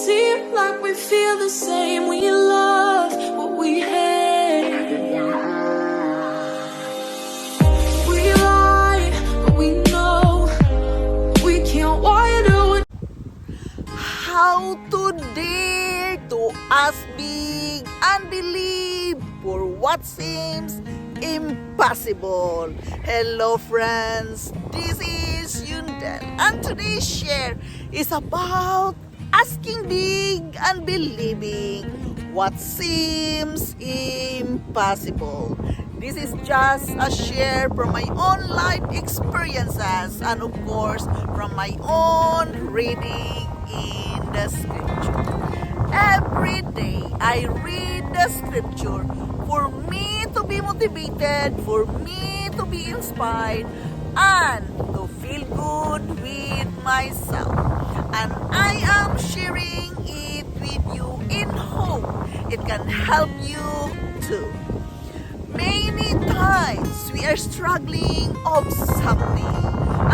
seem like we feel the same. We love what we hate. We lie, but we know we can't widen. How to dare to ask big and believe for what seems impossible. Hello friends, this is Yundel and today's share is about asking big and believing what seems impossible. This is just a share from my own life experiences and of course from my own reading in the scripture. Every day I read the scripture for me to be motivated, for me to be inspired, and to feel good with myself. And I am sharing it with you in hope it can help you too. Many times we are struggling of something.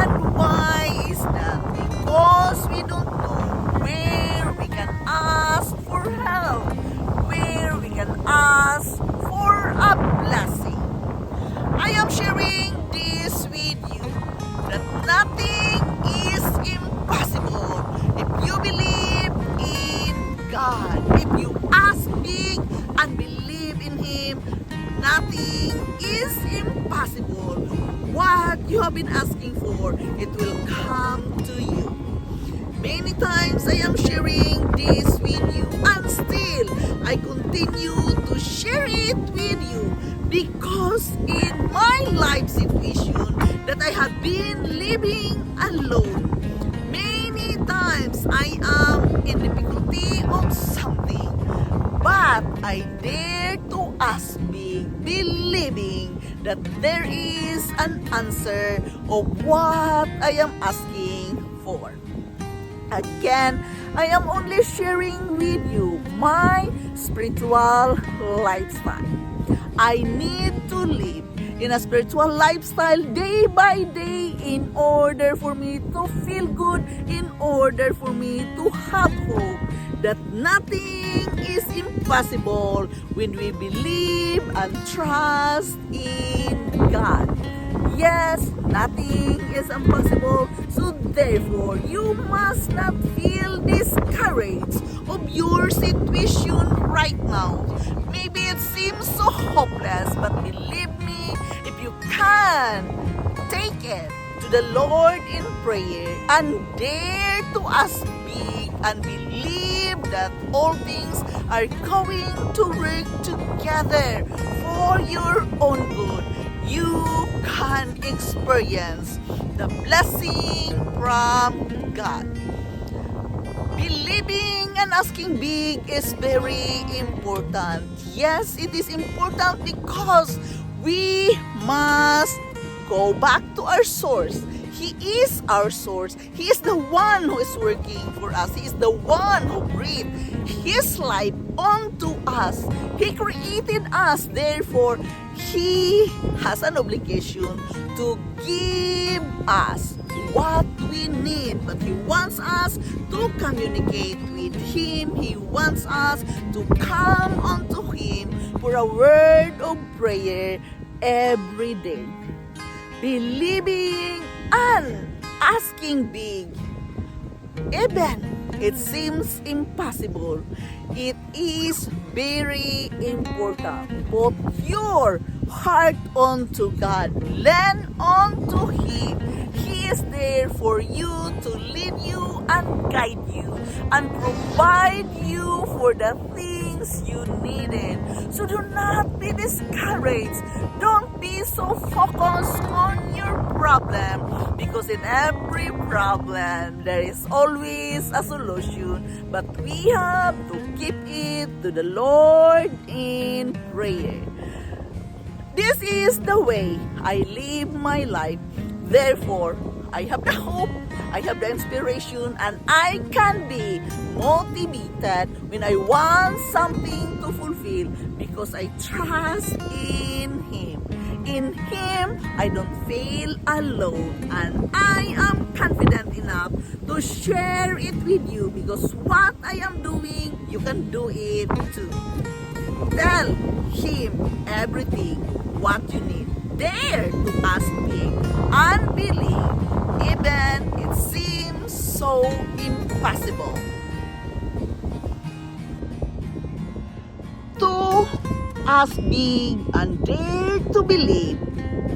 And why is that? Because we don't know where we can ask for help, where we can ask for a blessing. I am sharing this with you that nothing is impossible if you believe in God. If you ask big and believe in Him, nothing is impossible. What you have been asking for, it will come to you. Many times I am sharing this with you and still I continue to share it with you because in my life situation that I have been living alone, many times I am in difficulty of something, but I dare to ask me, believing that there is an answer of what I am asking for. Again, I am only sharing with you my spiritual lifestyle. I need to live in a spiritual lifestyle day by day in order for me to feel good, in order for me to have hope that nothing is impossible when we believe and trust in God. Yes, nothing is impossible, so therefore you must not feel discouraged of your situation right now. Maybe it seems so hopeless, but believe me, if you can take it to the Lord in prayer and dare to ask big and believe that all things are going to work together for your own good, you can experience the blessing from God. Believing and asking big is very important. Yes, it is important because we must go back to our source. He is our source. He is the one who is working for us. He is the one who breathed His life onto us. He created us. Therefore, He has an obligation to give us what we need. But He wants us to communicate with Him. He wants us to come unto Him for a word of prayer every day. Believing and asking big, even it seems impossible, it is very important. Put your heart onto God, lean onto Him. He is there for you to lead you and guide you and provide you for the things you needed. So do not be discouraged. Don't be so focused on your problem, because in every problem there is always a solution, but we have to keep it to the Lord in prayer. This is the way I live my life. Therefore, I have the hope, I have the inspiration, and I can be motivated when I want something to fulfill because I trust in Him. In Him, I don't fail alone, and I am confident enough to share it with you because what I am doing, you can do it too. Tell Him everything what you need. Dare to ask Him and believe, even it seems so impossible. To ask big and dare to believe.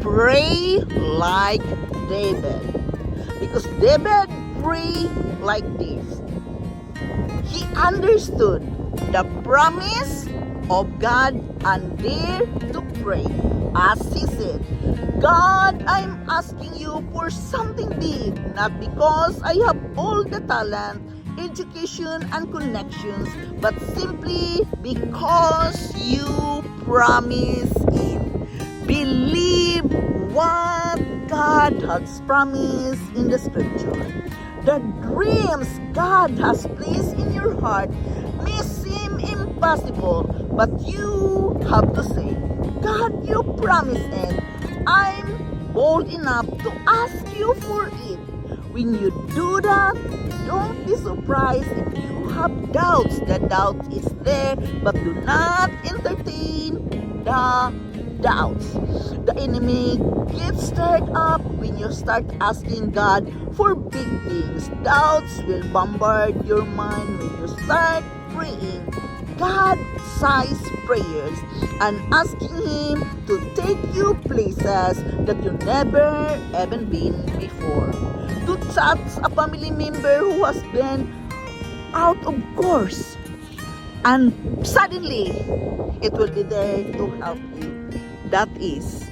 Pray like David. Because David prayed like this. He understood the promise of God and dared to pray. As he said, God, I'm asking you for something big, not because I have all the talent, education, and connections, but simply because you promise it. Believe what God has promised in the scripture. The dreams God has placed in your heart may seem impossible, but you have to say, God, you promised it. I'm bold enough to ask you for it. When you do that, don't be surprised if you have doubts. The doubt is there, but do not entertain the doubts. The enemy gets stirred up when you start asking God for big things. Doubts will bombard your mind when you start praying God-sized prayers and asking Him to take you places that you never even been before. To touch a family member who has been out of course, and suddenly it will be there to help you. That is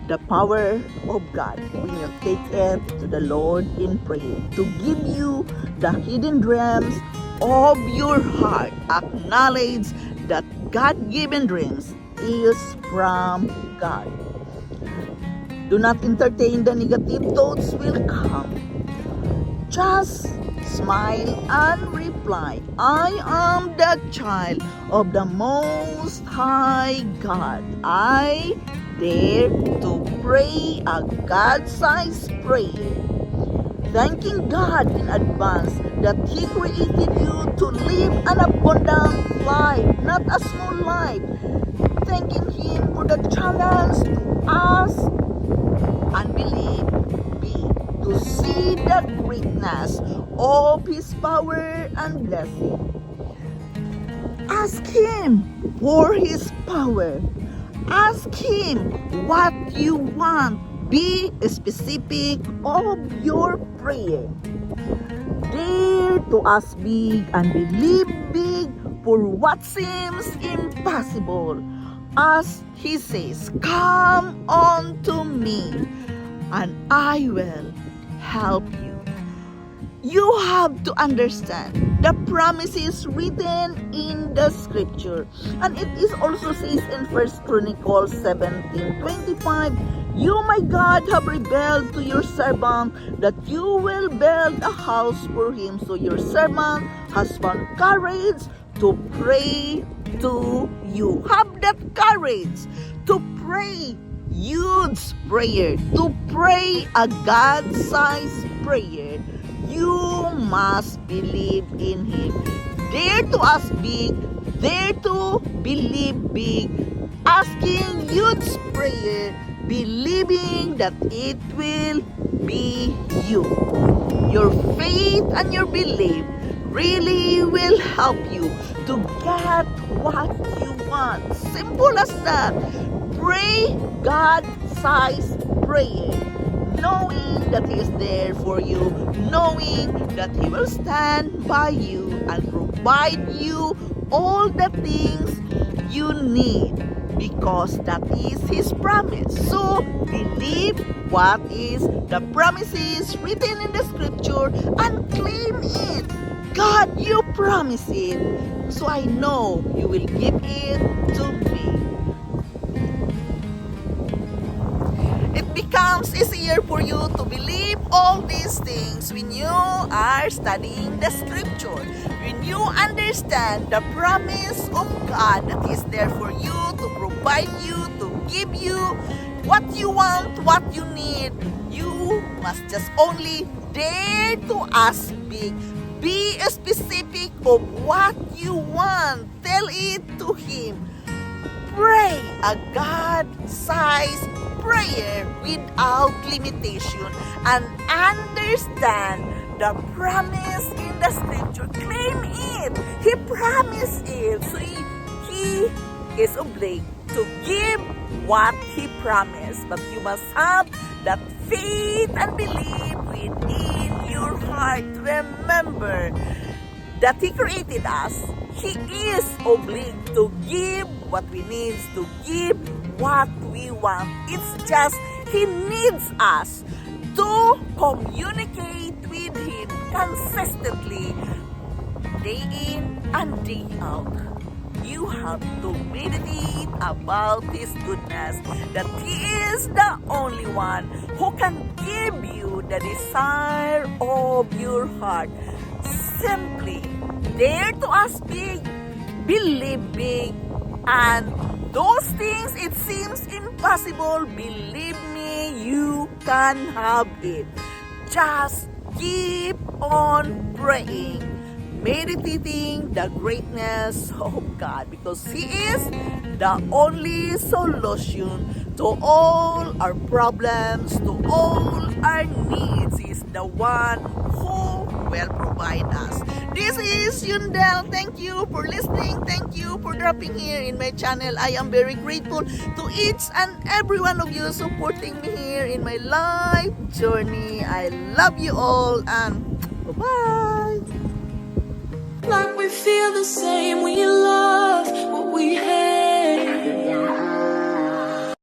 the power of God when you take it to the Lord in prayer to give you the hidden dreams of your heart. Acknowledge that God-given dreams is from God. Do not entertain the negative thoughts will come. Just smile and reply, I am the child of the Most High God. I dare to pray a God-sized prayer, thanking God in advance that He created you to live an abundant life, not a small life. Thanking Him for the challenge to ask and believe, to see the greatness of His power and blessing. Ask Him for His power. Ask Him what you want. Be specific of your prayer. Dare to ask big and believe big for what seems impossible. As He says, come unto me and I will help you. You have to understand the promises written in the scripture. And it is also says in 1 Chronicles 17:25, you, my God, have rebelled to your servant that you will build a house for him. So your servant has found courage to pray to you. Have that courage to pray huge prayer, to pray a God-sized prayer. You must believe in Him. Dare to ask big, dare to believe big, asking huge prayer, believing that it will be you. Your faith and your belief really will help you to get what you want. Simple as that. Pray God-sized prayer, knowing that He is there for you, knowing that He will stand by you and provide you all the things you need, because that is His promise. So believe what is the promises written in the scripture and claim it. God, you promise it, so I know you will give it to me. It becomes easier for you to believe all these things when you are studying the scripture. When you understand the promise of God that is there for you to provide you, to give you what you want, what you need. You must just only dare to ask big. Be specific of what you want. Tell it to Him. Pray a God-sized prayer without limitation and understand the promise in the scripture. Claim it. He promised it. So he is obliged to give what He promised. But you must have that faith and belief within your heart. Remember that He created us. He is obliged to give what we need, to give what we want. It's just He needs us to communicate with Him consistently, day in and day out. You have to meditate about His goodness, that He is the only one who can give you the desire of your heart. Simply dare to ask big, believe big, and those things it seems impossible, believe me, you can have it. Just keep on praying, meditating the greatness of God, because He is the only solution to all our problems, to all our needs. He is the one who will provide us. This is Yundel. Thank you for listening. Thank you for dropping here in my channel. I am very grateful to each and every one of you supporting me here in my life journey. I love you all, and bye-bye. Like we feel the same, we love what we have.